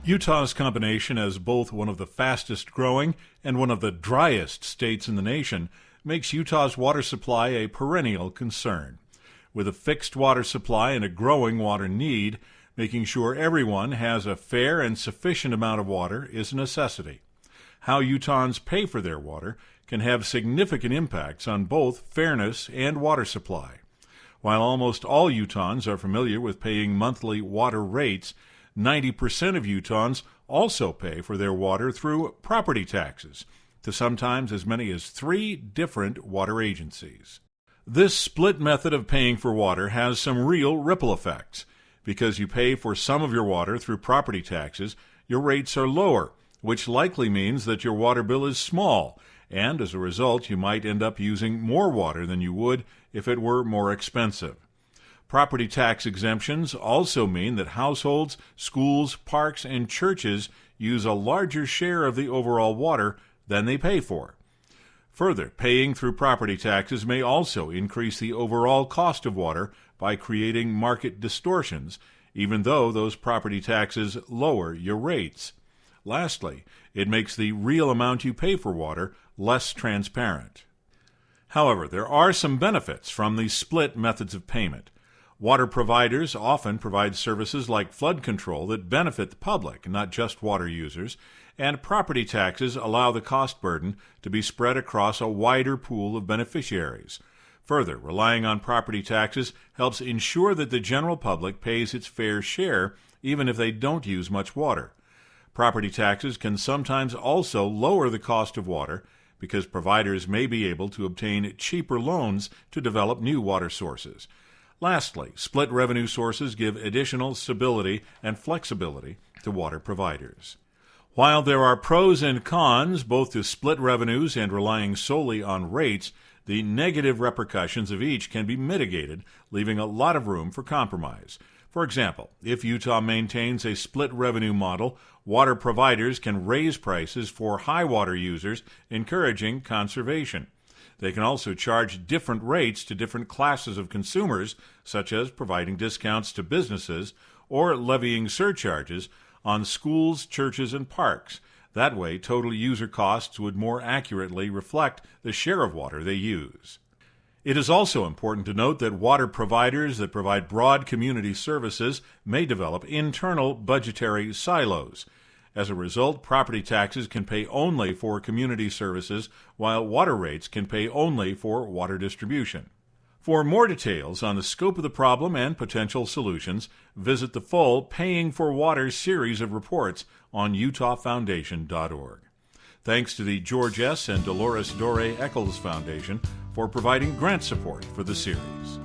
Utah's combination as both one of the fastest growing and one of the driest states in the nation makes Utah's water supply a perennial concern. With a fixed water supply and a growing water need, making sure everyone has a fair and sufficient amount of water is a necessity. How Utahns pay for their water can have significant impacts on both fairness and water supply. While almost all Utahns are familiar with paying monthly water rates, 90% of Utahns also pay for their water through property taxes, to sometimes as many as 3 different water agencies. This split method of paying for water has some real ripple effects. Because you pay for some of your water through property taxes, your rates are lower, which likely means that your water bill is small, and as a result you might end up using more water than you would if it were more expensive. Property tax exemptions also mean that households, schools, parks, and churches use a larger share of the overall water than they pay for. Further, paying through property taxes may also increase the overall cost of water by creating market distortions, even though those property taxes lower your rates. Lastly, it makes the real amount you pay for water less transparent. However, there are some benefits from the split methods of payment. Water providers often provide services like flood control that benefit the public, not just water users, and property taxes allow the cost burden to be spread across a wider pool of beneficiaries. Further, relying on property taxes helps ensure that the general public pays its fair share, even if they don't use much water. Property taxes can sometimes also lower the cost of water because providers may be able to obtain cheaper loans to develop new water sources. Lastly, split revenue sources give additional stability and flexibility to water providers. While there are pros and cons both to split revenues and relying solely on rates, the negative repercussions of each can be mitigated, leaving a lot of room for compromise. For example, if Utah maintains a split revenue model, water providers can raise prices for high water users, encouraging conservation. They can also charge different rates to different classes of consumers, such as providing discounts to businesses or levying surcharges on schools, churches, and parks. That way, total user costs would more accurately reflect the share of water they use. It is also important to note that water providers that provide broad community services may develop internal budgetary silos. As a result, property taxes can pay only for community services, while water rates can pay only for water distribution. For more details on the scope of the problem and potential solutions, visit the full Paying for Water series of reports on utahfoundation.org. Thanks to the George S. and Dolores Doré Eccles Foundation for providing grant support for the series.